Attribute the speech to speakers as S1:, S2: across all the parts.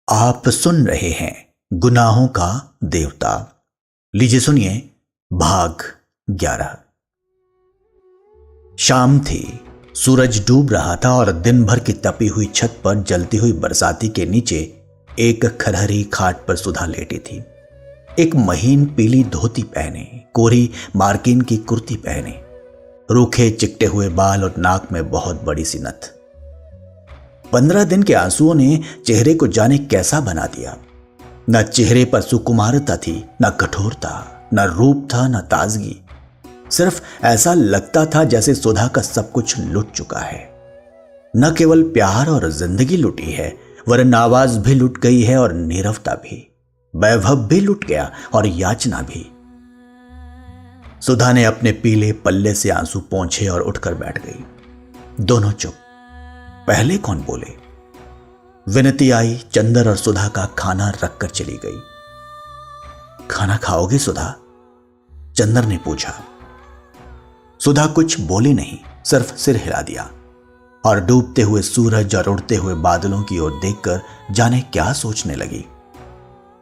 S1: आप सुन रहे हैं गुनाहों का देवता। लीजिए सुनिए भाग 11। शाम थी, सूरज डूब रहा था और दिन भर की तपी हुई छत पर जलती हुई बरसाती के नीचे एक खरहरी खाट पर सुधा लेटी थी। एक महीन पीली धोती पहने, कोरी मार्किन की कुर्ती पहने, रूखे चिकटे हुए बाल और नाक में बहुत बड़ी सी नथ। 15 दिन के आंसुओं ने चेहरे को जाने कैसा बना दिया। न चेहरे पर सुकुमारता थी, न कठोरता, न रूप था, न ताजगी। सिर्फ ऐसा लगता था जैसे सुधा का सब कुछ लुट चुका है। न केवल प्यार और जिंदगी लुटी है, वरन आवाज भी लुट गई है और नीरवता भी, वैभव भी लुट गया और याचना भी। सुधा ने अपने पीले पल्ले से आंसू पोंछे और उठकर बैठ गई। दोनों चुप। पहले कौन बोले? विनती आई, चंदर और सुधा का खाना रखकर चली गई। खाना खाओगे सुधा? चंदर ने पूछा। सुधा कुछ बोली नहीं, सिर्फ सिर हिला दिया और डूबते हुए सूरज और उड़ते हुए बादलों की ओर देखकर जाने क्या सोचने लगी।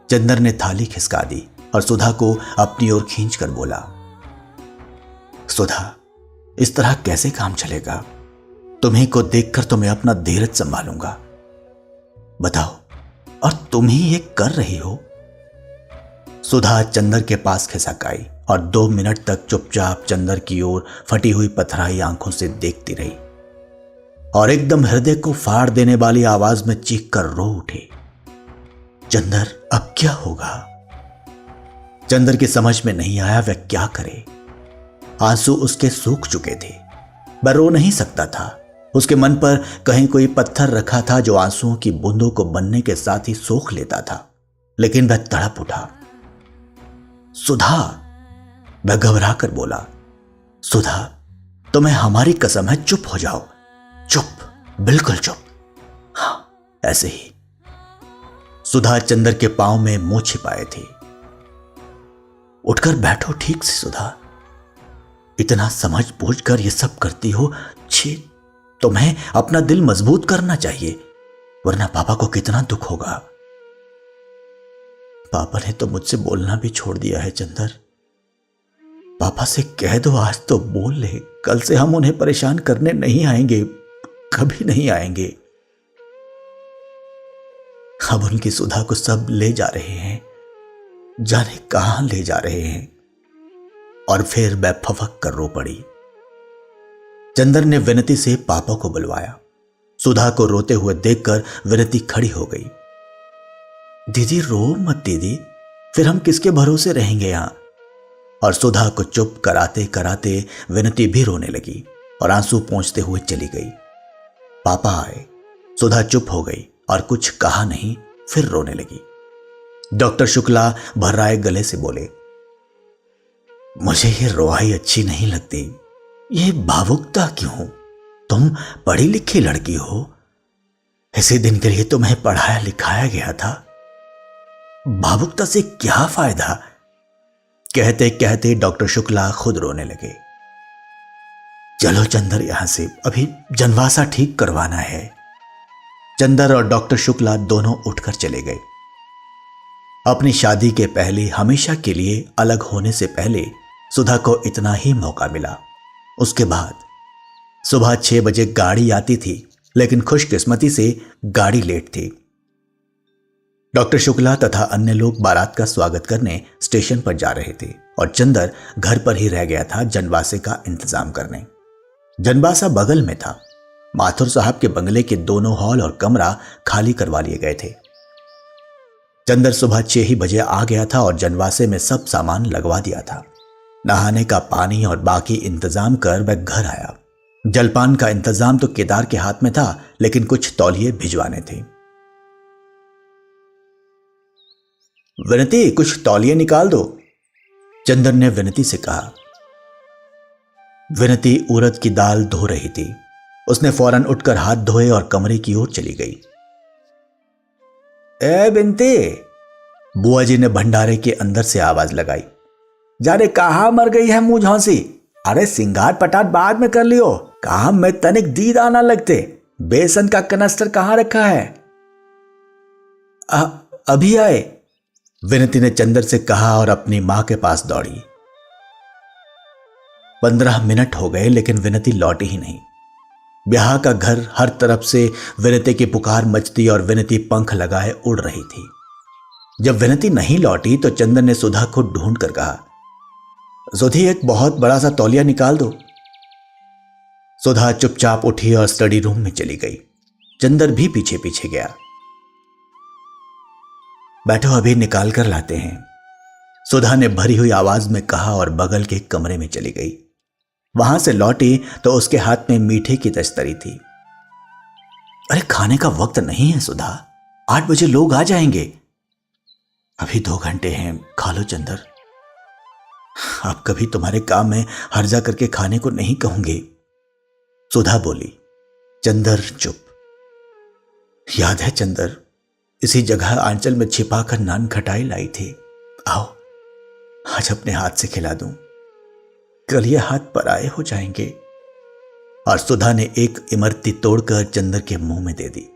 S1: चंदर ने थाली खिसका दी और सुधा को अपनी ओर खींचकर बोला, सुधा, इस तरह कैसे काम चलेगा? तुम्ही को देखकर तो मैं अपना धीरज संभालूंगा। बताओ, और तुम ही ये कर रही हो? सुधा चंदर के पास खिसक आई और 2 मिनट तक चुपचाप चंदर की ओर फटी हुई पथराई आंखों से देखती रही और एकदम हृदय को फाड़ देने वाली आवाज में चीख कर रो उठी, चंदर, अब क्या होगा? चंदर की समझ में नहीं आया वह क्या करे। आंसू उसके सूख चुके थे, वह रो नहीं सकता था। उसके मन पर कहीं कोई पत्थर रखा था जो आंसुओं की बूंदों को बनने के साथ ही सोख लेता था, लेकिन वह तड़प उठा। सुधा, वह घबरा कर बोला, सुधा, तुम्हें हमारी कसम है, चुप हो जाओ। चुप, बिल्कुल चुप। हाँ, ऐसे ही। सुधा चंदर के पांव में मुंह छिपाए थी। उठकर बैठो ठीक से सुधा, इतना समझ बूझ कर ये सब करती हो। छी, तुम्हें अपना दिल मजबूत करना चाहिए, वरना पापा को कितना दुख होगा। पापा ने तो मुझसे बोलना भी छोड़ दिया है चंदर। पापा से कह दो आज तो बोल ले, कल से हम उन्हें परेशान करने नहीं आएंगे, कभी नहीं आएंगे। अब उनकी सुधा को सब ले जा रहे हैं, जाने कहां ले जा रहे हैं। और फिर वह फफक कर रो पड़ी। चंदर ने विनती से पापा को बुलवाया। सुधा को रोते हुए देखकर विनती खड़ी हो गई। दीदी रो मत दीदी, फिर हम किसके भरोसे रहेंगे यहां? और सुधा को चुप कराते कराते विनती भी रोने लगी और आंसू पोंछते हुए चली गई। पापा आए, सुधा चुप हो गई और कुछ कहा नहीं, फिर रोने लगी। डॉक्टर शुक्ला भर्राए गले से बोले, मुझे ये रोहाई अच्छी नहीं लगती। ये भावुकता क्यों? तुम पढ़ी लिखी लड़की हो, इसी दिन के लिए तुम्हें पढ़ाया लिखाया गया था। भावुकता से क्या फायदा? कहते कहते डॉक्टर शुक्ला खुद रोने लगे। चलो चंदर, यहां से अभी जनवासा ठीक करवाना है। चंदर और डॉक्टर शुक्ला दोनों उठकर चले गए। अपनी शादी के पहले, हमेशा के लिए अलग होने से पहले सुधा को इतना ही मौका मिला। उसके बाद सुबह 6 बजे गाड़ी आती थी, लेकिन खुशकिस्मती से गाड़ी लेट थी। डॉक्टर शुक्ला तथा अन्य लोग बारात का स्वागत करने स्टेशन पर जा रहे थे और चंदर घर पर ही रह गया था जनवासे का इंतजाम करने। जनवासा बगल में था। माथुर साहब के बंगले के दोनों हॉल और कमरा खाली करवा लिए गए थे। चंदर सुबह 6 ही बजे आ गया था और जनवासे में सब सामान लगवा दिया था। नहाने का पानी और बाकी इंतजाम कर वह घर आया। जलपान का इंतजाम तो केदार के हाथ में था, लेकिन कुछ तौलिए भिजवाने थे। विनती, कुछ तौलिए निकाल दो, चंदर ने विनती से कहा। विनती उड़द की दाल धो रही थी। उसने फौरन उठकर हाथ धोए और कमरे की ओर चली गई। ए विनती, बुआ जी ने भंडारे के अंदर से आवाज लगाई। जाने कहां मर गई है मुंह झौंसी? अरे सिंगार पटाट बाद में कर लियो, काम में तनिक दीद आना लगते। बेसन का कनस्तर कहां रखा है? अभी आए, विनती ने चंदर से कहा और अपनी मां के पास दौड़ी। 15 मिनट हो गए लेकिन विनती लौटी ही नहीं। ब्याह का घर, हर तरफ से विनती की पुकार मचती और विनती पंख लगाए उड़ रही थी। जब विनती नहीं लौटी तो चंदर ने सुधा को ढूंढ कर कहा, सुधी एक बहुत बड़ा सा तौलिया निकाल दो। सुधा चुपचाप उठी और स्टडी रूम में चली गई। चंदर भी पीछे पीछे गया। बैठो, अभी निकाल कर लाते हैं, सुधा ने भरी हुई आवाज में कहा और बगल के कमरे में चली गई। वहां से लौटी तो उसके हाथ में मीठे की तस्तरी थी। अरे खाने का वक्त नहीं है सुधा, 8 बजे लोग आ जाएंगे। अभी 2 घंटे हैं, खा लो चंदर। अब कभी तुम्हारे काम में हर्जा करके खाने को नहीं कहूंगी, सुधा बोली। चंदर चुप। याद है चंदर, इसी जगह आंचल में छिपाकर नान खटाई लाई थी। आओ आज अपने हाथ से खिला दूं, कल ये हाथ पराए हो जाएंगे। और सुधा ने एक इमरती तोड़कर चंदर के मुंह में दे दी।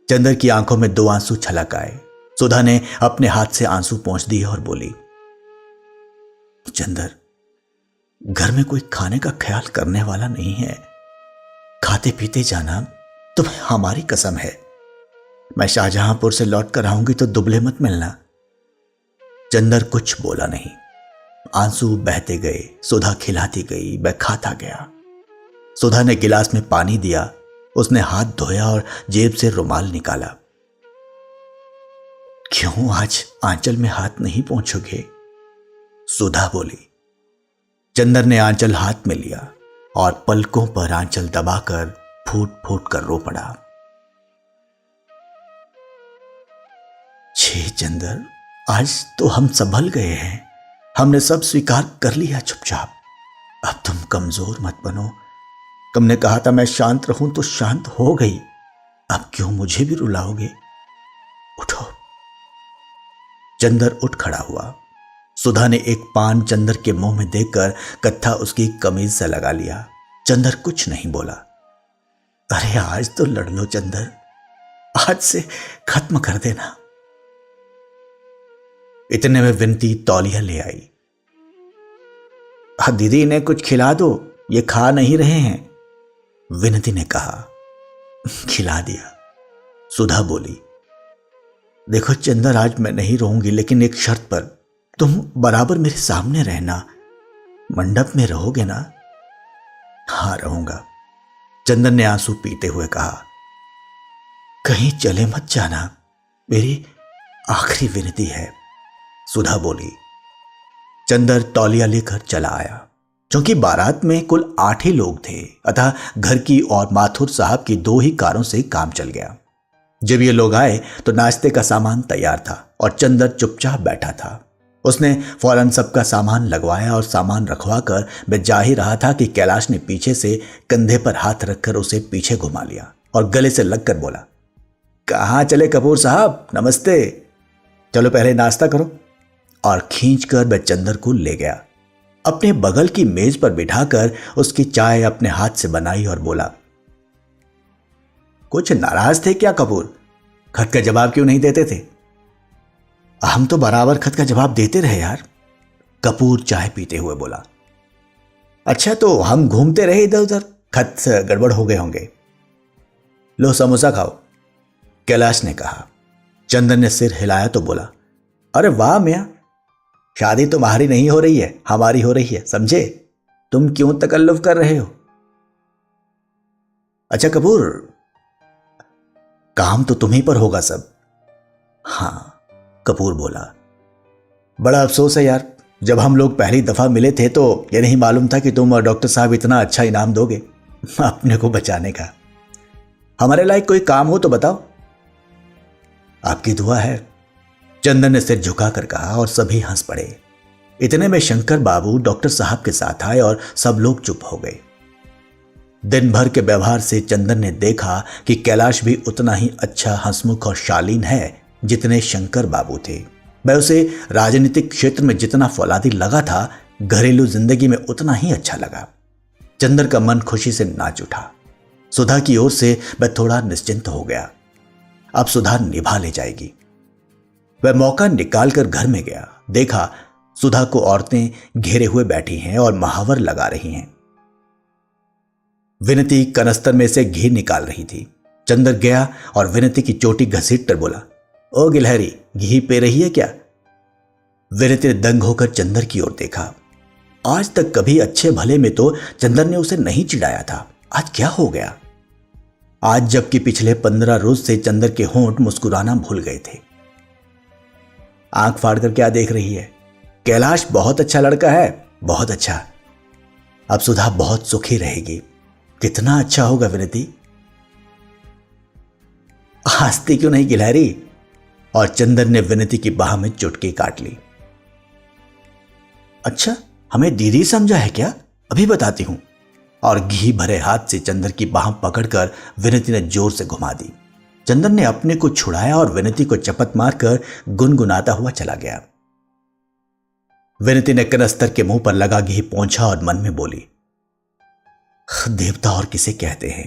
S1: चंदर की आंखों में 2 आंसू छलक आए। सुधा ने अपने हाथ से आंसू पोंछ दिए और बोली, चंदर, घर में कोई खाने का ख्याल करने वाला नहीं है। खाते पीते जाना, तुम्हें हमारी कसम है। मैं शाहजहांपुर से लौट कर आऊंगी तो दुबले मत मिलना। चंदर कुछ बोला नहीं। आंसू बहते गए, सुधा खिलाती गई, वह खाता गया। सुधा ने गिलास में पानी दिया, उसने हाथ धोया और जेब से रुमाल निकाला। क्यों आज आंचल में हाथ नहीं पहुंचोगे? सुधा बोली। चंदर ने आंचल हाथ में लिया और पलकों पर आंचल दबाकर फूट फूट कर रो पड़ा। छे चंदर, आज तो हम संभल गए हैं। हमने सब स्वीकार कर लिया चुपचाप। अब तुम कमजोर मत बनो। तुमने कहा था मैं शांत रहूं तो शांत हो गई। अब क्यों मुझे भी रुलाओगे? उठो। चंदर उठ खड़ा हुआ। सुधा ने एक पान चंदर के मुंह में देकर कत्था उसकी कमीज से लगा लिया। चंदर कुछ नहीं बोला। अरे आज तो लड़ लो चंदर, आज से खत्म कर देना। इतने में विनती तौलिया ले आई। दीदी इन्हें कुछ खिला दो, ये खा नहीं रहे हैं, विनती ने कहा। खिला दिया। सुधा बोली, देखो चंदर, आज मैं नहीं रहूंगी लेकिन एक शर्त पर। तुम बराबर मेरे सामने रहना। मंडप में रहोगे ना? हाँ रहूंगा, चंदर ने आंसू पीते हुए कहा। कहीं चले मत जाना, मेरी आखिरी विनती है, सुधा बोली। चंदर तौलिया लेकर चला आया। क्योंकि बारात में कुल 8 ही लोग थे, अतः घर की और माथुर साहब की 2 ही कारों से काम चल गया। जब ये लोग आए तो नाश्ते का सामान तैयार था और चंदर चुपचाप बैठा था। उसने फौरन सबका सामान लगवाया और सामान रखवाकर वह जा ही रहा था कि कैलाश ने पीछे से कंधे पर हाथ रखकर उसे पीछे घुमा लिया और गले से लगकर बोला, कहाँ चले कपूर साहब, नमस्ते, चलो पहले नाश्ता करो। और खींचकर वह चंदर को ले गया। अपने बगल की मेज पर बिठाकर उसकी चाय अपने हाथ से बनाई और बोला, कुछ नाराज थे क्या कपूर? खत का जवाब क्यों नहीं देते थे? हम तो बराबर खत का जवाब देते रहे यार, कपूर चाय पीते हुए बोला। अच्छा तो हम घूमते रहे इधर उधर, खत गड़बड़ हो गए होंगे। लो समोसा खाओ, कैलाश ने कहा। चंदन ने सिर हिलाया तो बोला, अरे वाह मियां, शादी तुम्हारी नहीं हो रही है, हमारी हो रही है, समझे? तुम क्यों तकल्लुफ कर रहे हो? अच्छा कपूर, काम तो तुम्हीं पर होगा सब। हाँ, कपूर बोला। बड़ा अफसोस है यार, जब हम लोग पहली दफा मिले थे तो यह नहीं मालूम था कि तुम और डॉक्टर साहब इतना अच्छा इनाम दोगे अपने को बचाने का। हमारे लायक कोई काम हो तो बताओ। आपकी दुआ है, चंदन ने सिर झुकाकर कहा और सभी हंस पड़े। इतने में शंकर बाबू डॉक्टर साहब के साथ आए और सब लोग चुप हो गए। दिन भर के व्यवहार से चंदन ने देखा कि कैलाश भी उतना ही अच्छा, हंसमुख और शालीन है जितने शंकर बाबू थे। वह उसे राजनीतिक क्षेत्र में जितना फौलादी लगा था, घरेलू जिंदगी में उतना ही अच्छा लगा। चंदन का मन खुशी से नाच उठा। सुधा की ओर से वह थोड़ा निश्चिंत हो गया। अब सुधा निभा ले जाएगी। वह मौका निकालकर घर में गया। देखा सुधा को औरतें घेरे हुए बैठी हैं और महावर लगा रही हैं। विनती कनस्तर में से घी निकाल रही थी। चंदर गया और विनती की चोटी घसीट कर बोला, ओ गिलहरी, घी पे रही है क्या? विनती ने दंग होकर चंदर की ओर देखा। आज तक कभी अच्छे भले में तो चंदर ने उसे नहीं चिढ़ाया था, आज क्या हो गया? आज जबकि पिछले 15 रोज से चंदर के होंठ मुस्कुराना भूल गए थे। आंख फाड़कर क्या देख रही है? कैलाश बहुत अच्छा लड़का है, बहुत अच्छा। अब सुधा बहुत सुखी रहेगी। कितना अच्छा होगा विनती। हंसती क्यों नहीं गिलहरी? और चंदर ने विनती की बाह में चुटकी काट ली। अच्छा, हमें दीदी समझा है क्या? अभी बताती हूं। और घी भरे हाथ से चंदर की बाह पकड़कर विनती ने जोर से घुमा दी। चंदर ने अपने को छुड़ाया और विनती को चपत मारकर गुनगुनाता हुआ चला गया। विनती ने कनस्तर के मुंह पर लगा घी पोंछा और मन में बोली, देवता और किसे कहते हैं।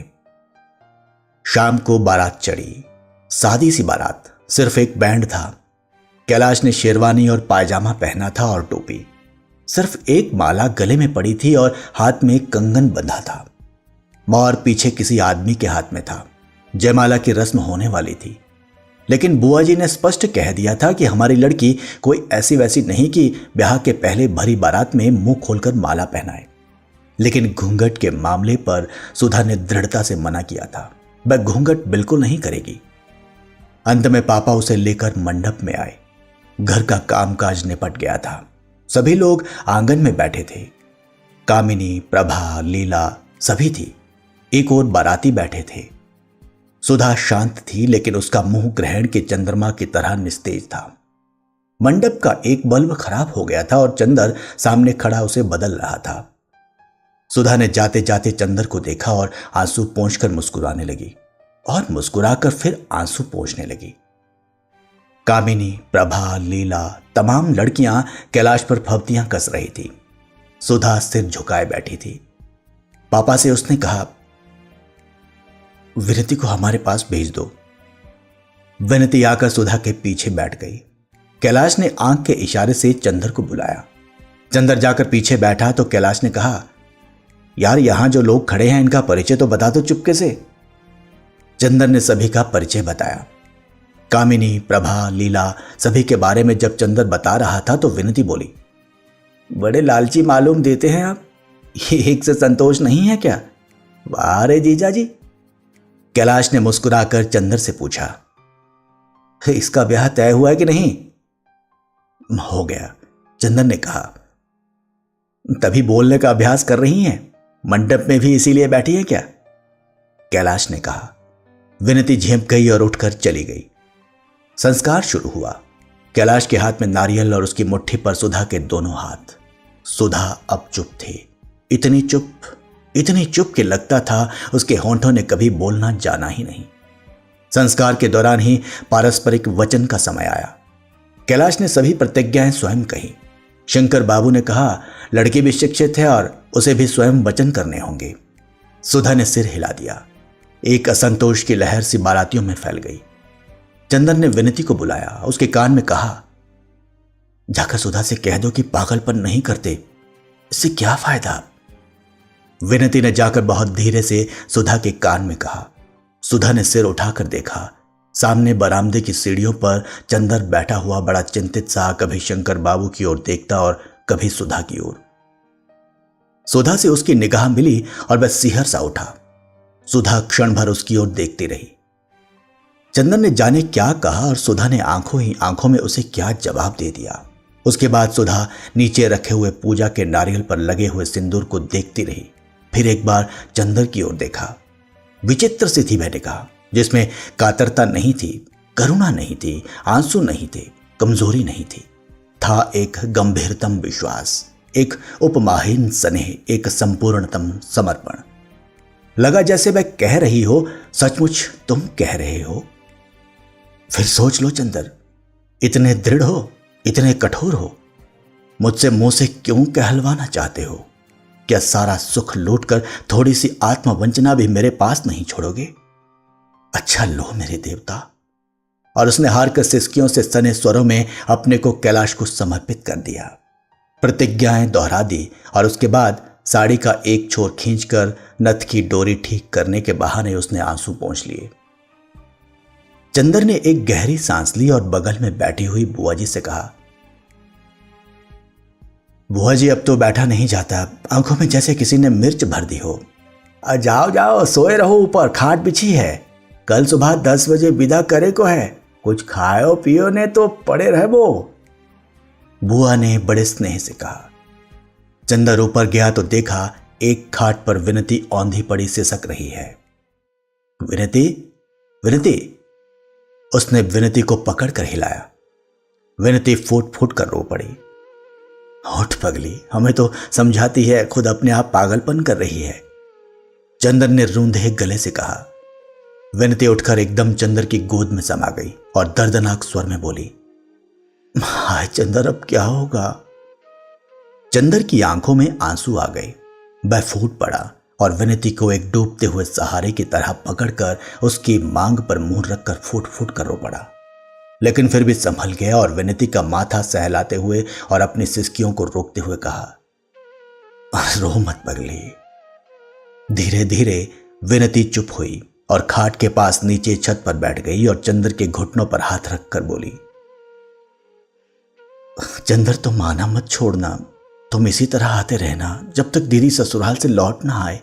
S1: शाम को बारात चढ़ी। सादी सी बारात, सिर्फ एक बैंड था। कैलाश ने शेरवानी और पायजामा पहना था और टोपी। सिर्फ एक माला गले में पड़ी थी और हाथ में एक कंगन बंधा था। मोर पीछे किसी आदमी के हाथ में था। जयमाला की रस्म होने वाली थी, लेकिन बुआ जी ने स्पष्ट कह दिया था कि हमारी लड़की कोई ऐसी वैसी नहीं कि ब्याह के पहले भरी बारात में मुंह खोलकर माला पहनाए। लेकिन घूंघट के मामले पर सुधा ने दृढ़ता से मना किया था। वह घूंघट बिल्कुल नहीं करेगी। अंत में पापा उसे लेकर मंडप में आए। घर का कामकाज निपट गया था। सभी लोग आंगन में बैठे थे। कामिनी, प्रभा, लीला सभी थी। एक और बाराती बैठे थे। सुधा शांत थी, लेकिन उसका मुंह ग्रहण के चंद्रमा की तरह निस्तेज था। मंडप का एक बल्ब खराब हो गया था और चंदर सामने खड़ा उसे बदल रहा था। सुधा ने जाते जाते चंदर को देखा और आंसू पोंछकर मुस्कुराने लगी और मुस्कुराकर फिर आंसू पोंछने लगी। कामिनी, प्रभा, लीला तमाम लड़कियां कैलाश पर फब्तियां कस रही थी। सुधा सिर झुकाए बैठी थी। पापा से उसने कहा, विनती को हमारे पास भेज दो। विनती आकर सुधा के पीछे बैठ गई। कैलाश ने आंख के इशारे से चंदर को बुलाया। चंदर जाकर पीछे बैठा तो कैलाश ने कहा, यार यहां जो लोग खड़े हैं इनका परिचय तो बता दो चुपके से। चंदर ने सभी का परिचय बताया। कामिनी, प्रभा, लीला सभी के बारे में जब चंदर बता रहा था तो विनती बोली, बड़े लालची मालूम देते हैं आप, ये एक से संतोष नहीं है क्या? वाह रे जीजा जी। कैलाश ने मुस्कुराकर चंदर से पूछा, इसका ब्याह तय हुआ है कि नहीं? हो गया, चंदर ने कहा। तभी बोलने का अभ्यास कर रही हैं? मंडप में भी इसीलिए बैठी है क्या? कैलाश ने कहा। विनती झेंप गई और उठकर चली गई। संस्कार शुरू हुआ। कैलाश के हाथ में नारियल और उसकी मुट्ठी पर सुधा के दोनों हाथ। सुधा अब चुप थी। इतनी चुप कि लगता था उसके होंठों ने कभी बोलना जाना ही नहीं। संस्कार के दौरान ही पारस्परिक वचन का समय आया। कैलाश ने सभी प्रतिज्ञाएं स्वयं कही। शंकर बाबू ने कहा, लड़की भी शिक्षित है और उसे भी स्वयं वचन करने होंगे। सुधा ने सिर हिला दिया। एक असंतोष की लहर सी बारातियों में फैल गई। चंदर ने विनती को बुलाया, उसके कान में कहा, जाकर सुधा से कह दो कि पागलपन नहीं करते, इससे क्या फायदा? विनती ने जाकर बहुत धीरे से सुधा के कान में कहा। सुधा ने सिर उठाकर देखा। सामने बरामदे की सीढ़ियों पर चंदर बैठा हुआ बड़ा चिंतित सा कभी शंकर बाबू की ओर देखता और कभी सुधा की ओर। सुधा से उसकी निगाह मिली और वह सिहर सा उठा। सुधा क्षण भर उसकी ओर देखती रही। चंदर ने जाने क्या कहा और सुधा ने आंखों ही आंखों में उसे क्या जवाब दे दिया। उसके बाद सुधा नीचे रखे हुए पूजा के नारियल पर लगे हुए सिंदूर को देखती रही। फिर एक बार चंदर की ओर देखा। विचित्र सी थी वह निगाह, जिसमें कातरता नहीं थी, करुणा नहीं थी, आंसू नहीं थे, कमजोरी नहीं थी। था एक गंभीरतम विश्वास, एक उपमाहीन स्नेह, एक संपूर्णतम समर्पण। लगा जैसे वह कह रही हो, सचमुच तुम कह रहे हो। फिर सोच लो चंदर, इतने दृढ़ हो, इतने कठोर हो, मुझसे मुंह से क्यों कहलवाना चाहते हो? क्या सारा सुख लूटकर थोड़ी सी आत्मवंचना भी मेरे पास नहीं छोड़ोगे? अच्छा लो मेरे देवता, और उसने हार कर सिसकियों से सने स्वरों में अपने को कैलाश को समर्पित कर दिया। प्रतिज्ञाएं दोहरा दी और उसके बाद साड़ी का एक छोर खींचकर नथ की डोरी ठीक करने के बहाने उसने आंसू पोंछ लिए। चंदर ने एक गहरी सांस ली और बगल में बैठी हुई बुआ जी से कहा, बुआ जी अब तो बैठा नहीं जाता, आंखों में जैसे किसी ने मिर्च भर दी हो। जाओ जाओ, सोए रहो, ऊपर खाट बिछी है, कल सुबह 10 बजे विदा करे को है, कुछ खाओ पियो ने तो पड़े रह वो, बुआ ने बड़े स्नेह से कहा। चंदर ऊपर गया तो देखा एक खाट पर विनती औंधी पड़ी सिसक रही है। विनती, विनती, उसने विनती को पकड़कर हिलाया। विनती फूट फूट कर रो पड़ी। होठ पगली, हमें तो समझाती है, खुद अपने आप पागलपन कर रही है, चंदर ने रूंधे गले से कहा। विनती उठकर एकदम चंदर की गोद में समा गई और दर्दनाक स्वर में बोली, हाय चंदर, अब क्या होगा। चंदर की आंखों में आंसू आ गए। वह फूट पड़ा और विनती को एक डूबते हुए सहारे की तरह पकड़कर उसकी मांग पर मुंह रखकर फूट फूट कर रो पड़ा, लेकिन फिर भी संभल गया और विनती का माथा सहलाते हुए और अपनी सिसकियों को रोकते हुए कहा, रो मत पगली। धीरे धीरे विनती चुप हुई और खाट के पास नीचे छत पर बैठ गई और चंदर के घुटनों पर हाथ रखकर बोली, चंदर तुम आना मत छोड़ना, तुम इसी तरह आते रहना जब तक दीदी ससुराल से लौट ना आए।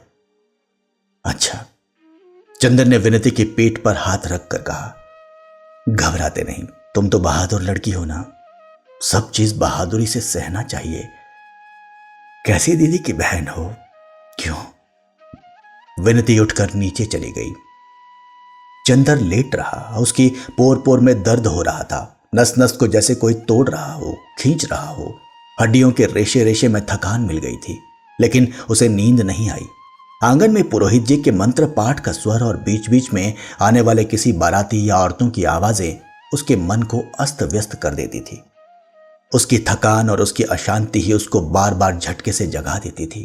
S1: अच्छा, चंदर ने विनती के पेट पर हाथ रखकर कहा, घबराते नहीं, तुम तो बहादुर लड़की हो ना, सब चीज बहादुरी से सहना चाहिए। कैसी दीदी की बहन हो, क्यों। विनती उठकर नीचे चली गई। चंदर लेट रहा, उसकी पोर पोर में दर्द हो रहा था, नस नस को जैसे कोई तोड़ रहा हो, खींच रहा हो। हड्डियों के रेशे रेशे में थकान मिल गई थी, लेकिन उसे नींद नहीं आई। आंगन में पुरोहित जी के मंत्र पाठ का स्वर और बीच बीच में आने वाले किसी बाराती या औरतों की आवाजें उसके मन को अस्त व्यस्त कर देती थी। उसकी थकान और उसकी अशांति ही उसको बार बार झटके से जगा देती थी।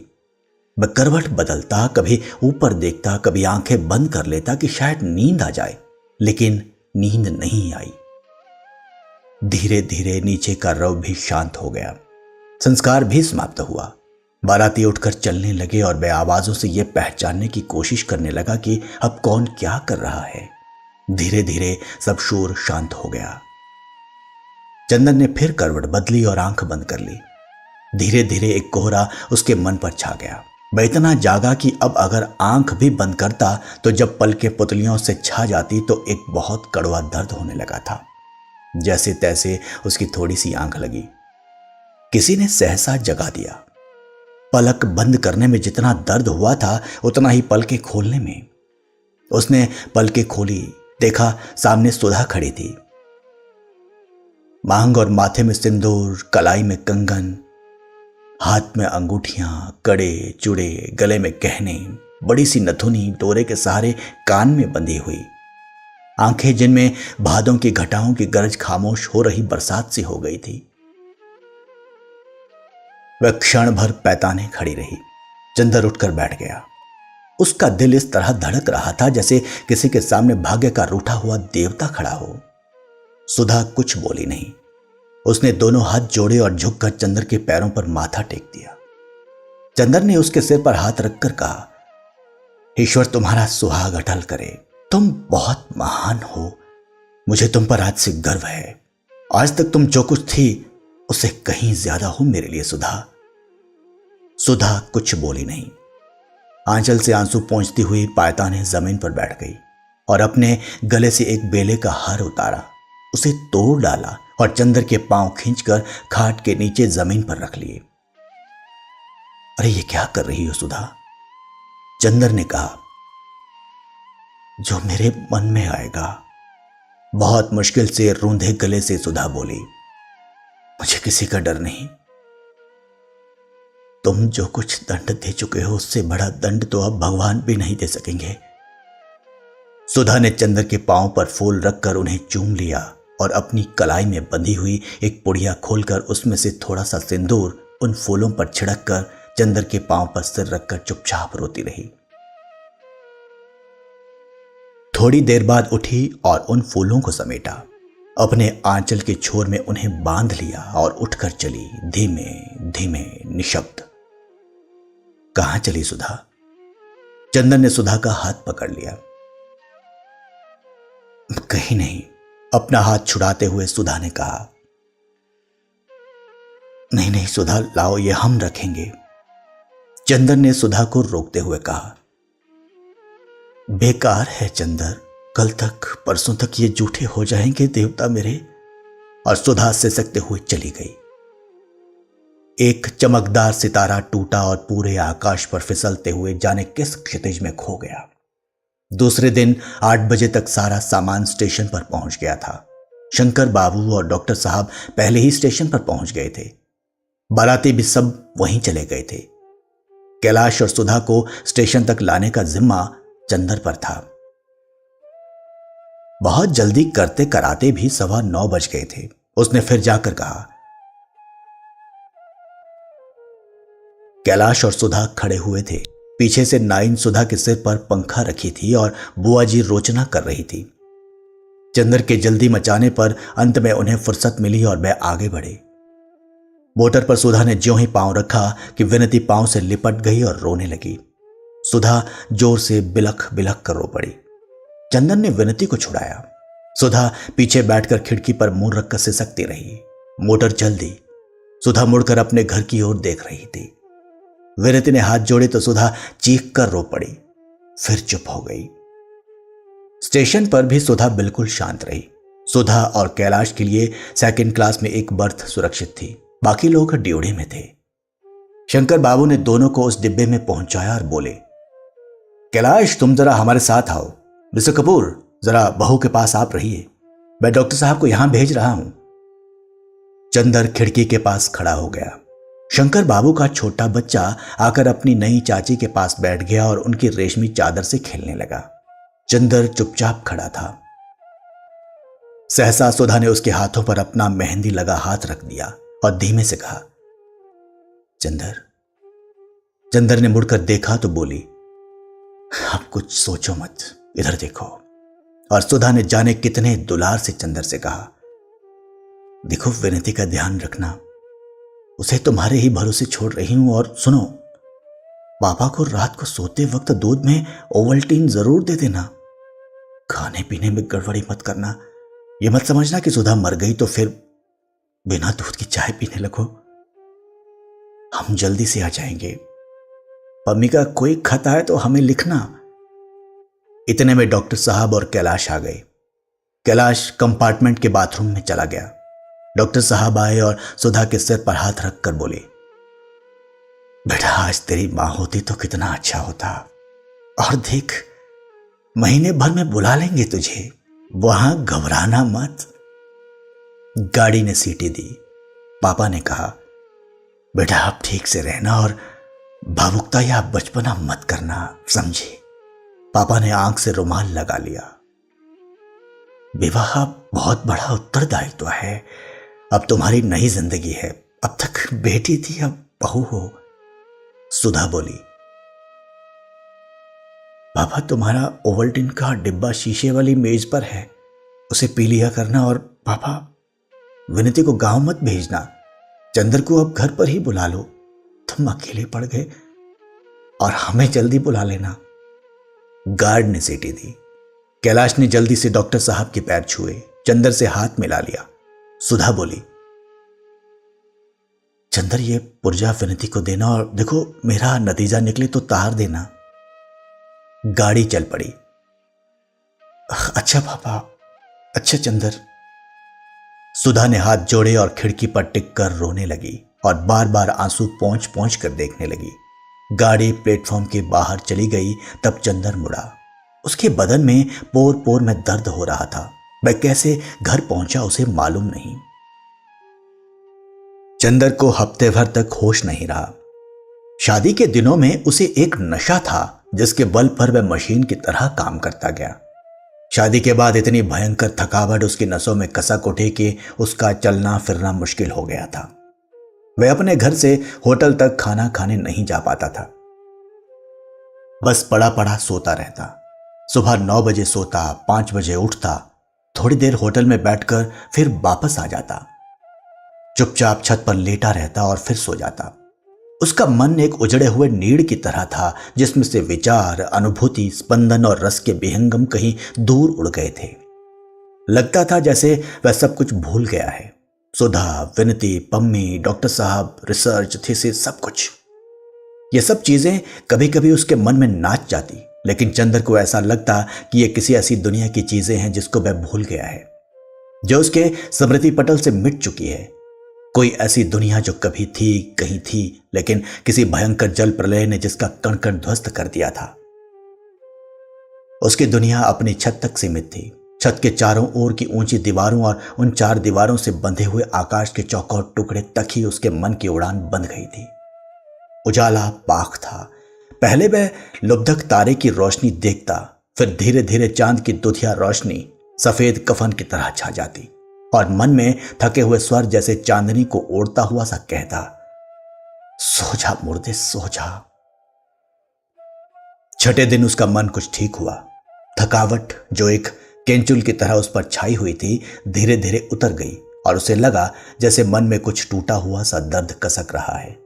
S1: वह करवट बदलता, कभी ऊपर देखता, कभी आंखें बंद कर लेता कि शायद नींद आ जाए, लेकिन नींद नहीं आई। धीरे धीरे नीचे का रव भी शांत हो गया। संस्कार भी समाप्त हुआ। बाराती उठकर चलने लगे और वह आवाजों से यह पहचानने की कोशिश करने लगा कि अब कौन क्या कर रहा है। धीरे धीरे सब शोर शांत हो गया। चंदन ने फिर करवट बदली और आंख बंद कर ली। धीरे धीरे एक कोहरा उसके मन पर छा गया। वह इतना जागा कि अब अगर आंख भी बंद करता तो जब पलकें पुतलियों से छा जाती तो एक बहुत कड़वा दर्द होने लगा था। जैसे तैसे उसकी थोड़ी सी आंख लगी। किसी ने सहसा जगा दिया। पलक बंद करने में जितना दर्द हुआ था उतना ही पलकें खोलने में। उसने पलकें खोली, देखा सामने सुधा खड़ी थी। मांग और माथे में सिंदूर, कलाई में कंगन, हाथ में अंगूठियां, कड़े, चूड़े, गले में गहने, बड़ी सी नथुनी डोरे के सहारे कान में बंधी हुई। आंखें जिनमें भादों की घटाओं की गरज खामोश हो रही बरसात सी हो गई थी। वह क्षण भर पैताने खड़ी रही। चंदर उठकर बैठ गया। उसका दिल इस तरह धड़क रहा था जैसे किसी के सामने भाग्य का रूठा हुआ देवता खड़ा हो। सुधा कुछ बोली नहीं। उसने दोनों हाथ जोड़े और झुककर चंदर के पैरों पर माथा टेक दिया। चंदर ने उसके सिर पर हाथ रखकर कहा, ईश्वर तुम्हारा सुहाग अटल करे, तुम बहुत महान हो। मुझे तुम पर आज से गर्व है। आज तक तुम जो कुछ थी उससे कहीं ज्यादा हो मेरे लिए सुधा। सुधा कुछ बोली नहीं। आंचल से आंसू पोंछती हुई पायताने जमीन पर बैठ गई और अपने गले से एक बेले का हार उतारा, उसे तोड़ डाला और चंदर के पांव खींचकर खाट के नीचे जमीन पर रख लिए। अरे ये क्या कर रही हो सुधा? चंदर ने कहा। जो मेरे मन में आएगा, बहुत मुश्किल से रूंधे गले से सुधा बोली। मुझे किसी का डर नहीं। तुम जो कुछ दंड दे चुके हो उससे बड़ा दंड तो अब भगवान भी नहीं दे सकेंगे। सुधा ने चंदर के पांव पर फूल रखकर उन्हें चूम लिया और अपनी कलाई में बंधी हुई एक पुड़िया खोलकर उसमें से थोड़ा सा सिंदूर उन फूलों पर छिड़क कर चंदर के पांव पर सिर रखकर चुपचाप रोती रही। थोड़ी देर बाद उठी और उन फूलों को समेटा। अपने आंचल के छोर में उन्हें बांध लिया और उठकर चली, धीमे धीमे, निशब्द। कहां चली सुधा? चंदन ने सुधा का हाथ पकड़ लिया। कहीं नहीं, अपना हाथ छुड़ाते हुए सुधा ने कहा। नहीं नहीं सुधा, लाओ, ये हम रखेंगे। चंदन ने सुधा को रोकते हुए कहा। बेकार है चंदर, कल तक परसों तक ये जूठे हो जाएंगे देवता मेरे। और सुधा सिसकते हुए चली गई। एक चमकदार सितारा टूटा और पूरे आकाश पर फिसलते हुए जाने किस क्षितिज में खो गया। दूसरे दिन 8 बजे तक सारा सामान स्टेशन पर पहुंच गया था। शंकर बाबू और डॉक्टर साहब पहले ही स्टेशन पर पहुंच गए थे। बाराती भी सब वहीं चले गए थे। कैलाश और सुधा को स्टेशन तक लाने का जिम्मा चंदर पर था। बहुत जल्दी करते कराते भी 9:15 बज गए थे। उसने फिर जाकर कहा। कैलाश और सुधा खड़े हुए थे। पीछे से नाइन सुधा के सिर पर पंखा रखी थी और बुआ जी रोचना कर रही थी। चंदर के जल्दी मचाने पर अंत में उन्हें फुर्सत मिली और वह आगे बढ़े। मोटर पर सुधा ने ज्यों ही पांव रखा कि विनती पांव से लिपट गई और रोने लगी। सुधा जोर से बिलख बिलख कर रो पड़ी। चंदन ने विनती को छुड़ाया। सुधा पीछे बैठकर खिड़की पर मुंह रखकर सिसकती रही। मोटर चल दी। सुधा मुड़कर अपने घर की ओर देख रही थी। विनती ने हाथ जोड़े तो सुधा चीख कर रो पड़ी, फिर चुप हो गई। स्टेशन पर भी सुधा बिल्कुल शांत रही। सुधा और कैलाश के लिए सेकंड क्लास में एक बर्थ सुरक्षित थी, बाकी लोग ड्यूटी में थे। शंकर बाबू ने दोनों को उस डिब्बे में पहुंचाया और बोले, कैलाश तुम जरा हमारे साथ आओ। मिस्टर कपूर जरा बहू के पास आप रहिए, मैं डॉक्टर साहब को यहां भेज रहा हूं। चंदर खिड़की के पास खड़ा हो गया। शंकर बाबू का छोटा बच्चा आकर अपनी नई चाची के पास बैठ गया और उनकी रेशमी चादर से खेलने लगा। चंदर चुपचाप खड़ा था। सहसा सुधा ने उसके हाथों पर अपना मेहंदी लगा हाथ रख दिया और धीमे से कहा, चंदर। चंदर ने मुड़कर देखा तो बोली, अब कुछ सोचो मत, इधर देखो। और सुधा ने जाने कितने दुलार से चंदर से कहा, देखो विनती का ध्यान रखना, उसे तुम्हारे ही भरोसे छोड़ रही हूं। और सुनो, पापा को रात को सोते वक्त दूध में ओवल्टीन जरूर दे देना। खाने पीने में गड़बड़ी मत करना। यह मत समझना कि सुधा मर गई तो फिर बिना दूध की चाय पीने लगो। हम जल्दी से आ जाएंगे। मम्मी का कोई खत आए तो हमें लिखना। इतने में डॉक्टर साहब और कैलाश आ गए। कैलाश कंपार्टमेंट के बाथरूम में चला गया। डॉक्टर साहब आए और सुधा के सिर पर हाथ रखकर बोले, बेटा आज तेरी मां होती तो कितना अच्छा होता। और देख, महीने भर में बुला लेंगे तुझे, वहां घबराना मत। गाड़ी ने सीटी दी। पापा ने कहा, बेटा आप ठीक से रहना और भावुकता या बचपना मत करना, समझे। पापा ने आंख से रुमाल लगा लिया। विवाह बहुत बड़ा उत्तरदायित्व है। अब तुम्हारी नई जिंदगी है। अब तक बेटी थी, अब बहू हो। सुधा बोली, पापा तुम्हारा ओवल्टीन का डिब्बा शीशे वाली मेज पर है, उसे पी लिया करना। और पापा विनती को गांव मत भेजना, चंदर को अब घर पर ही बुला लो। तुम अकेले पड़ गए और हमें जल्दी बुला लेना। गार्ड ने सीटी दी। कैलाश ने जल्दी से डॉक्टर साहब के पैर छुए, चंदर से हाथ मिला लिया। सुधा बोली, चंदर ये पुर्जा विनती को देना और देखो मेरा नतीजा निकले तो तार देना। गाड़ी चल पड़ी। अच्छा पापा, अच्छा चंदर। सुधा ने हाथ जोड़े और खिड़की पर टिक कर रोने लगी और बार बार आंसू पोंछ पोंछ कर देखने लगी। गाड़ी प्लेटफॉर्म के बाहर चली गई तब चंदर मुड़ा। उसके बदन में पोर पोर में दर्द हो रहा था। वह कैसे घर पहुंचा उसे मालूम नहीं। चंदर को हफ्ते भर तक होश नहीं रहा। शादी के दिनों में उसे एक नशा था जिसके बल पर वह मशीन की तरह काम करता गया। शादी के बाद इतनी भयंकर थकावट उसकी नसों में कसक उठी कि उसका चलना फिरना मुश्किल हो गया था। वह अपने घर से होटल तक खाना खाने नहीं जा पाता था। बस पड़ा पड़ा सोता रहता। सुबह 9 बजे सोता, 5 बजे उठता। थोड़ी देर होटल में बैठकर फिर वापस आ जाता। चुपचाप छत पर लेटा रहता और फिर सो जाता। उसका मन एक उजड़े हुए नीड़ की तरह था, जिसमें से विचार, अनुभूति, स्पंदन और रस के विहंगम कहीं दूर उड़ गए थे। लगता था जैसे वह सब कुछ भूल गया है। सुधा, विनती, पम्मी, डॉक्टर साहब, रिसर्च, थीसिस, सब कुछ। ये सब चीजें कभी कभी उसके मन में नाच जाती, लेकिन चंदर को ऐसा लगता कि ये किसी ऐसी दुनिया की चीजें हैं जिसको वह भूल गया है, जो उसके स्मृति पटल से मिट चुकी है। कोई ऐसी दुनिया जो कभी थी, कहीं थी, लेकिन किसी भयंकर जल प्रलय ने जिसका कण कण ध्वस्त कर दिया था। उसकी दुनिया अपनी छत तक सीमित थी। छत के चारों ओर की ऊंची दीवारों और उन 4 दीवारों से बंधे हुए आकाश के चौकोर टुकड़े तक ही उसके मन की उड़ान बंद गई थी। उजाला पाख था। पहले वह लुब्धक तारे की रोशनी देखता, फिर धीरे धीरे चांद की दुधिया रोशनी सफेद कफन की तरह छा जाती और मन में थके हुए स्वर जैसे चांदनी को ओढ़ता हुआ सा कहता, सो जा मुर्दे, सो जा। छठे दिन उसका मन कुछ ठीक हुआ। थकावट जो एक केंचुल की तरह उस पर छाई हुई थी, धीरे धीरे उतर गई और उसे लगा जैसे मन में कुछ टूटा हुआ सा दर्द कसक रहा है।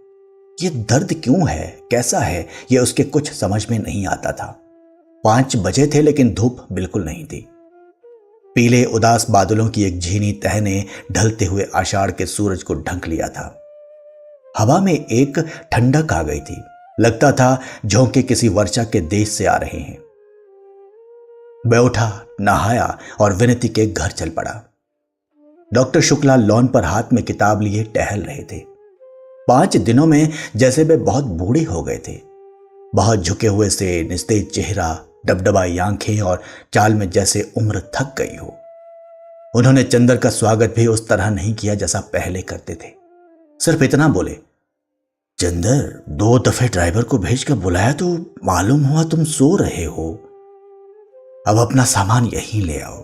S1: ये दर्द क्यों है, कैसा है, यह उसके कुछ समझ में नहीं आता था। 5 बजे थे, लेकिन धूप बिल्कुल नहीं थी। पीले उदास बादलों की एक झीनी तह ने ढलते हुए आषाढ़ के सूरज को ढंक लिया था। हवा में एक ठंडक आ गई थी। लगता था झोंके किसी वर्षा के देश से आ रहे हैं। वह उठा, नहाया और विनती के घर चल पड़ा। डॉक्टर शुक्ला लॉन पर हाथ में किताब लिए टहल रहे थे। 5 दिनों में जैसे वे बहुत बूढ़े हो गए थे। बहुत झुके हुए से निस्तेज चेहरा, डबडबाई आंखें और चाल में जैसे उम्र थक गई हो। उन्होंने चंदर का स्वागत भी उस तरह नहीं किया जैसा पहले करते थे। सिर्फ इतना बोले, चंदर, 2 दफे ड्राइवर को भेजकर बुलाया तो मालूम हुआ तुम सो रहे हो। अब अपना सामान यहीं ले आओ।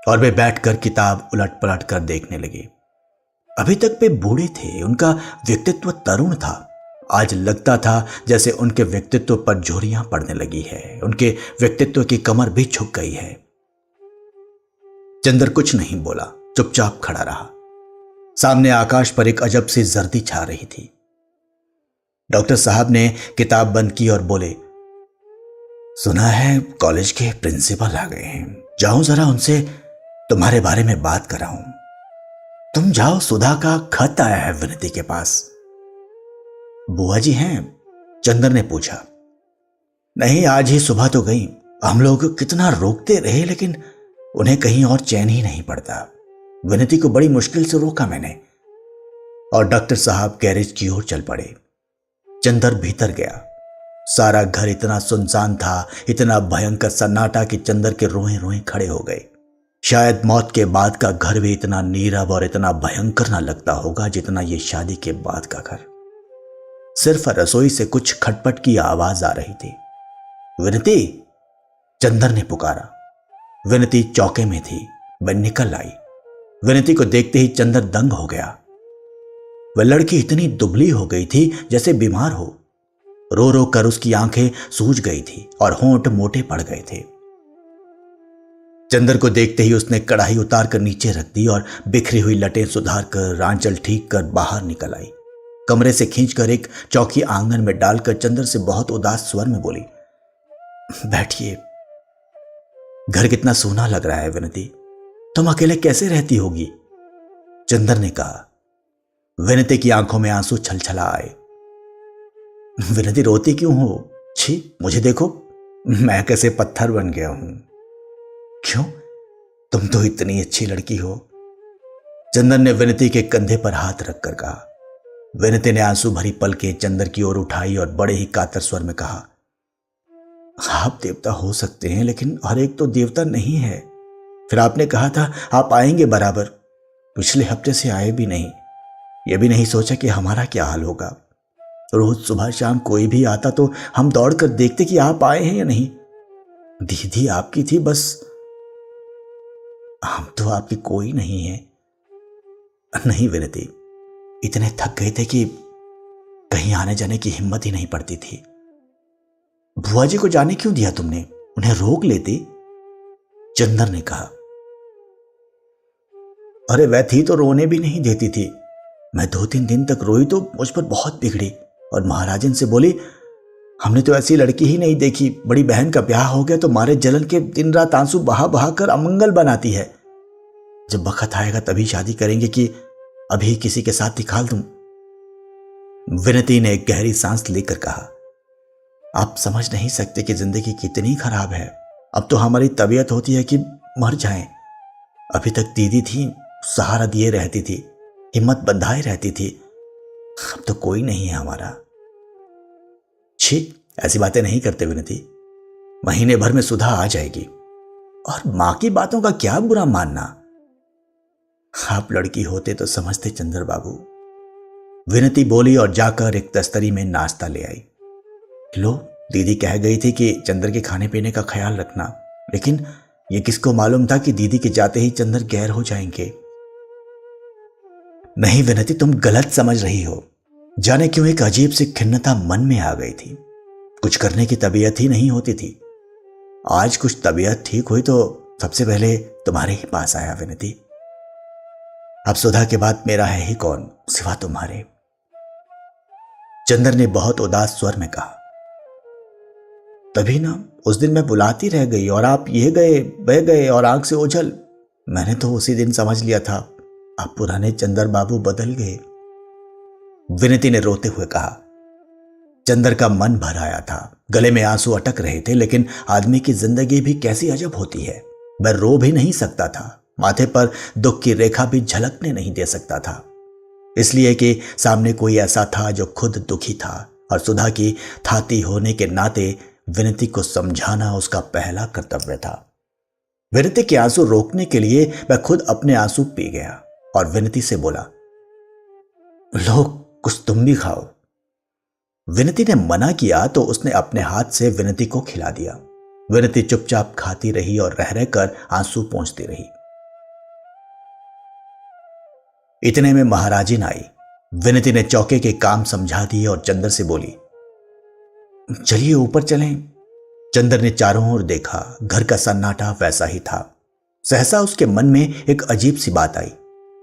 S1: और वे बैठकर किताब उलट पलट कर देखने लगे। अभी तक वे बूढ़े थे, उनका व्यक्तित्व तरुण था। आज लगता था जैसे उनके व्यक्तित्व पर झुर्रियां पड़ने लगी है, उनके व्यक्तित्व की कमर भी झुक गई है। चंदर कुछ नहीं बोला, चुपचाप खड़ा रहा। सामने आकाश पर एक अजब सी जर्दी छा रही थी। डॉक्टर साहब ने किताब बंद की और बोले, सुना है कॉलेज के प्रिंसिपल आ गए हैं, जाओ जरा उनसे तुम्हारे बारे में बात कराऊं। तुम जाओ, सुधा का खत आया है विनती के पास। बुआ जी हैं? चंदर ने पूछा। नहीं, आज ही सुबह तो गई। हम लोग कितना रोकते रहे, लेकिन उन्हें कहीं और चैन ही नहीं पड़ता। विनती को बड़ी मुश्किल से रोका मैंने। और डॉक्टर साहब गैरेज की ओर चल पड़े। चंदर भीतर गया। सारा घर इतना सुनसान था, इतना भयंकर सन्नाटा कि चंदर के रोए रोए खड़े हो गए। शायद मौत के बाद का घर भी इतना नीरव और इतना भयंकर ना लगता होगा जितना ये शादी के बाद का घर। सिर्फ रसोई से कुछ खटपट की आवाज आ रही थी। विनती, चंदर ने पुकारा। विनती चौके में थी। वह निकल आई। विनती को देखते ही चंदर दंग हो गया। वह लड़की इतनी दुबली हो गई थी जैसे बीमार हो। रो रो कर उसकी आंखें सूज गई थी और होंठ मोटे पड़ गए थे। चंदर को देखते ही उसने कढ़ाई उतार कर नीचे रख दी और बिखरी हुई लटें सुधार कर, आंचल ठीक कर बाहर निकल आई। कमरे से खींचकर एक चौकी आंगन में डालकर चंदर से बहुत उदास स्वर में बोली, बैठिए। घर कितना सूना लग रहा है विनती, तुम अकेले कैसे रहती होगी? चंदर ने कहा। विनती की आंखों में आंसू छलछला आए। विनती, रोती क्यों हो? छी, मुझे देखो, मैं कैसे पत्थर बन गया हूं। क्यों? तुम तो इतनी अच्छी लड़की हो। चंदर ने विनती के कंधे पर हाथ रखकर कहा। विनती ने आंसू भरी पलकें चंदर की ओर उठाई और बड़े ही कातर स्वर में कहा, आप देवता हो सकते हैं, लेकिन हर एक तो देवता नहीं है। फिर आपने कहा था आप आएंगे बराबर, पिछले हफ्ते से आए भी नहीं। यह भी नहीं सोचा कि हमारा क्या हाल होगा। रोज सुबह शाम कोई भी आता तो हम दौड़कर देखते कि आप आए हैं या नहीं। दीदी आपकी थी बस, हम तो आपकी कोई नहीं है। नहीं विनती, इतने थक गए थे कि कहीं आने जाने की हिम्मत ही नहीं पड़ती थी। बुआ जी को जाने क्यों दिया तुमने? उन्हें रोक लेती। चंदर ने कहा। अरे वह थी तो रोने भी नहीं देती थी। मैं 2-3 दिन तक रोई तो मुझ पर बहुत बिगड़ी और महाराजन से बोली, हमने तो ऐसी लड़की ही नहीं देखी, बड़ी बहन का ब्याह हो गया तो मारे जलन के दिन रात आंसू बहा बहा कर अमंगल बनाती है। जब वक्त आएगा तभी शादी करेंगे कि अभी किसी के साथ निकाल दूं। विनती ने एक गहरी सांस लेकर कहा, आप समझ नहीं सकते कि जिंदगी कितनी खराब है। अब तो हमारी तबीयत होती है कि मर जाएं। अभी तक दीदी थी, सहारा दिए रहती थी, हिम्मत बंधाए रहती थी। अब तो कोई नहीं है हमारा। छी, ऐसी बातें नहीं करते विनती। महीने भर में सुधा आ जाएगी। और मां की बातों का क्या बुरा मानना। आप लड़की होते तो समझते चंद्र बाबू। विनती बोली और जाकर एक तस्तरी में नाश्ता ले आई। लो, दीदी कह गई थी कि चंद्र के खाने पीने का ख्याल रखना, लेकिन ये किसको मालूम था कि दीदी के जाते ही चंद्र गैर हो जाएंगे। नहीं विनती, तुम गलत समझ रही हो। जाने क्यों एक अजीब सी खिन्नता मन में आ गई थी। कुछ करने की तबीयत ही नहीं होती थी। आज कुछ तबीयत ठीक हुई तो सबसे पहले तुम्हारे ही पास आया विनती। अब सुधा के बाद मेरा है ही कौन सिवा तुम्हारे। चंद्र ने बहुत उदास स्वर में कहा। तभी ना उस दिन मैं बुलाती रह गई और आप ये गए बह गए और आंख से ओझल। मैंने तो उसी दिन समझ लिया था आप पुराने चंद्र बाबू बदल गए। विनती ने रोते हुए कहा। चंद्र का मन भर आया था, गले में आंसू अटक रहे थे, लेकिन आदमी की जिंदगी भी कैसी अजब होती है। वह रो भी नहीं सकता था, माथे पर दुख की रेखा भी झलकने नहीं दे सकता था, इसलिए कि सामने कोई ऐसा था जो खुद दुखी था और सुधा की थाती होने के नाते विनती को समझाना उसका पहला कर्तव्य था। विनती के आंसू रोकने के लिए वह खुद अपने आंसू पी गया और विनती से बोला, लो कुछ तुम भी खाओ। विनती ने मना किया तो उसने अपने हाथ से विनती को खिला दिया। विनती चुपचाप खाती रही और रह रहकर आंसू पोंछती रही। इतने में महाराजिन आई। विनती ने चौके के काम समझा दिए और चंद्र से बोली, चलिए ऊपर चलें। चंद्र ने चारों ओर देखा। घर का सन्नाटा वैसा ही था। सहसा उसके मन में एक अजीब सी बात आई।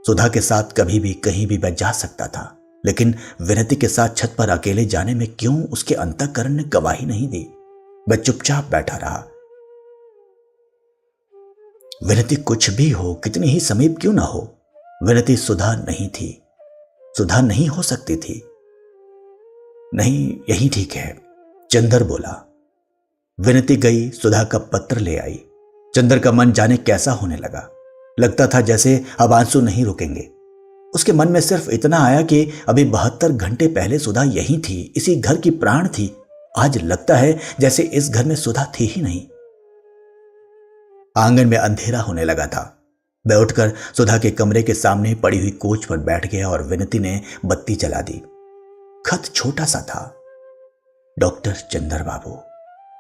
S1: सुधा के साथ कभी भी कहीं भी वह जा सकता था, लेकिन विनती के साथ छत पर अकेले जाने में क्यों उसके अंतःकरण ने गवाही नहीं दी। वह चुपचाप बैठा रहा। विनती कुछ भी हो, कितनी ही समीप क्यों ना हो, विनती सुधा नहीं थी, सुधा नहीं हो सकती थी। नहीं, यही ठीक है, चंद्र बोला। विनती गई, सुधा का पत्र ले आई। चंद्र का मन जाने कैसा होने लगा। लगता था जैसे अब आंसू नहीं रुकेंगे। उसके मन में सिर्फ इतना आया कि अभी 72 घंटे पहले सुधा यही थी, इसी घर की प्राण थी। आज लगता है जैसे इस घर में सुधा थी ही नहीं। आंगन में अंधेरा होने लगा था। वह उठकर सुधा के कमरे के सामने पड़ी हुई कोच पर बैठ गया और विनती ने बत्ती जला दी। खत छोटा सा था। डॉक्टर चंद्र बाबू,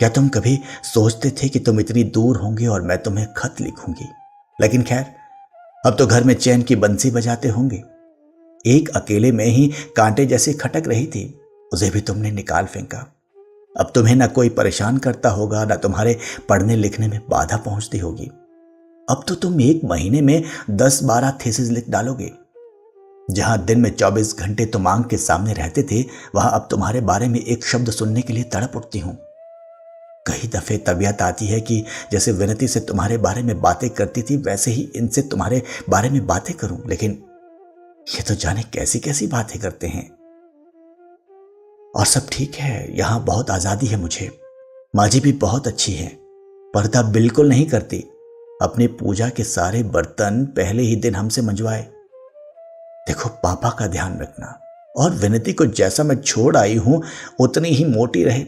S1: क्या तुम कभी सोचते थे कि तुम इतनी दूर होंगे और मैं तुम्हें खत लिखूंगी? लेकिन खैर, अब तो घर में चैन की बंसी बजाते होंगे। एक अकेले में ही कांटे जैसे खटक रही थी, उसे भी तुमने निकाल फेंका। अब तुम्हें ना कोई परेशान करता होगा, ना तुम्हारे पढ़ने लिखने में बाधा पहुंचती होगी। अब तो तुम 1 महीने में 10-12 थीसिस लिख डालोगे। जहां दिन में 24 घंटे तुम आंख के सामने रहते थे, वहां अब तुम्हारे बारे में एक शब्द सुनने के लिए तड़प उठती हूं। कई दफे तबीयत आती है कि जैसे विनती से तुम्हारे बारे में बातें करती थी, वैसे ही इनसे तुम्हारे बारे में बातें करूं, लेकिन ये तो जाने कैसी कैसी बातें करते हैं। और सब ठीक है, यहां बहुत आजादी है मुझे। माँ जी भी बहुत अच्छी है, पर्दा बिल्कुल नहीं करती। अपनी पूजा के सारे बर्तन पहले ही दिन हमसे मंजवाए। देखो, पापा का ध्यान रखना और विनती को जैसा मैं छोड़ आई हूं उतनी ही मोटी रहे।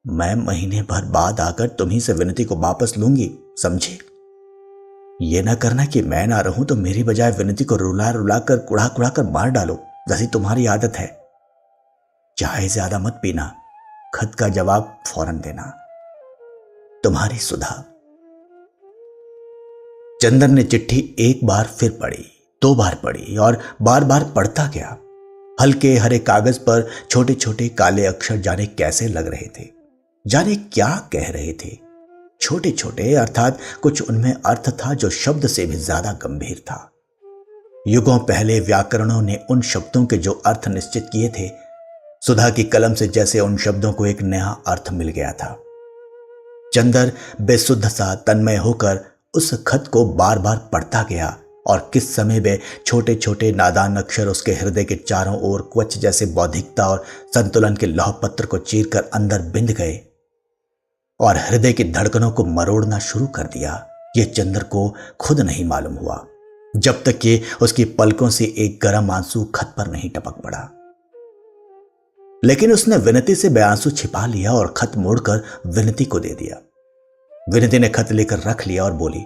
S1: मैं महीने भर बाद आकर तुम्ही से विनती को वापस लूंगी, समझे? ये ना करना कि मैं ना रहूं तो मेरी बजाय विनती को रुला रुला कर कुड़ा कुड़ा कर मार डालो, जैसी तुम्हारी आदत है। चाय ज्यादा मत पीना, खत का जवाब फौरन देना। तुम्हारी सुधा। चंदर ने चिट्ठी एक बार फिर पढ़ी, 2 बार पढ़ी और बार बार पढ़ता गया। हल्के हरे कागज पर छोटे छोटे काले अक्षर जाने कैसे लग रहे थे, जाने क्या कह रहे थे। छोटे छोटे, अर्थात कुछ उनमें अर्थ था जो शब्द से भी ज्यादा गंभीर था। युगों पहले व्याकरणों ने उन शब्दों के जो अर्थ निश्चित किए थे, सुधा की कलम से जैसे उन शब्दों को एक नया अर्थ मिल गया था। चंदर बेसुध सा तन्मय होकर उस खत को बार बार पढ़ता गया और किस समय वे छोटे छोटे नादान अक्षर उसके हृदय के चारों ओर क्वच जैसे बौद्धिकता और संतुलन के लौह पत्र को चीरकर अंदर बिंध गए और हृदय की धड़कनों को मरोड़ना शुरू कर दिया, यह चंदर को खुद नहीं मालूम हुआ, जब तक कि उसकी पलकों से एक गर्म आंसू खत पर नहीं टपक पड़ा। लेकिन उसने विनती से बेआंसू छिपा लिया और खत मोड़कर विनती को दे दिया। विनती ने खत लेकर रख लिया और बोली,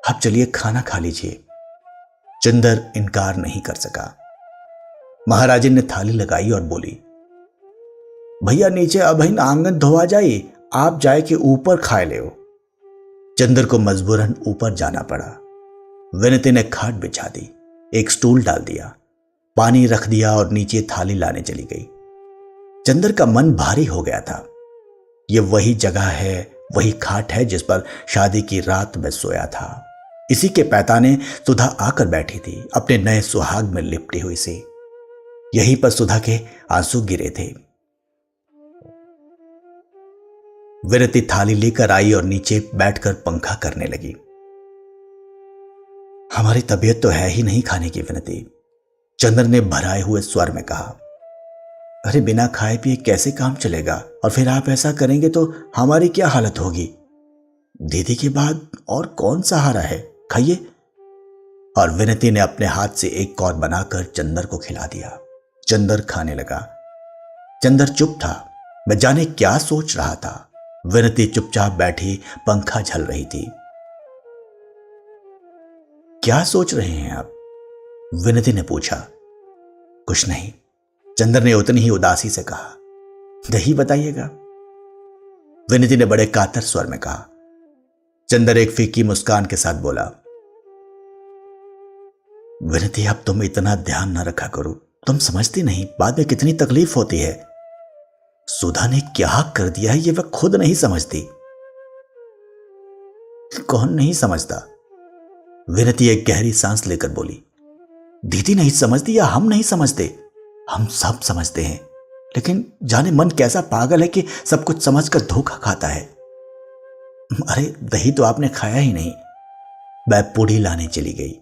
S1: अब चलिए खाना खा लीजिए। चंदर इनकार नहीं कर सका। महाराजिन ने थाली लगाई और बोली, भैया नीचे अभिन आंगन धोआ जाइए, आप जाए के ऊपर खाए ले। चंदर को मजबूरन ऊपर जाना पड़ा। विनती ने खाट बिछा दी, एक स्टूल डाल दिया, पानी रख दिया और नीचे थाली लाने चली गई। चंदर का मन भारी हो गया था। यह वही जगह है, वही खाट है जिस पर शादी की रात में सोया था। इसी के पैताने सुधा आकर बैठी थी, अपने नए सुहाग में लिपटी हुई सी। यहीं पर सुधा के आंसू गिरे थे। विनती थाली लेकर आई और नीचे बैठकर पंखा करने लगी। हमारी तबीयत तो है ही नहीं खाने की विनती, चंदर ने भराए हुए स्वर में कहा। अरे बिना खाए पिए कैसे काम चलेगा, और फिर आप ऐसा करेंगे तो हमारी क्या हालत होगी। दीदी के बाद और कौन सहारा है, खाइए। और विनती ने अपने हाथ से एक कौर बनाकर चंदर को खिला दिया। चंदर खाने लगा। चंदर चुप था, मैं जाने क्या सोच रहा था। विनती चुपचाप बैठी पंखा झल रही थी। क्या सोच रहे हैं आप, विनती ने पूछा। कुछ नहीं, चंदर ने उतनी ही उदासी से कहा। दही बताइएगा, विनती ने बड़े कातर स्वर में कहा। चंदर एक फीकी मुस्कान के साथ बोला, विनती अब तुम इतना ध्यान न रखा करो, तुम समझती नहीं बाद में कितनी तकलीफ होती है। सुधा ने क्या कर दिया है ये वह खुद नहीं समझती। कौन नहीं समझता, विनती एक गहरी सांस लेकर बोली। दीदी नहीं समझती या हम नहीं समझते, हम सब समझते हैं, लेकिन जाने मन कैसा पागल है कि सब कुछ समझकर धोखा खाता है। अरे दही तो आपने खाया ही नहीं। मैं पूड़ी लाने चली गई।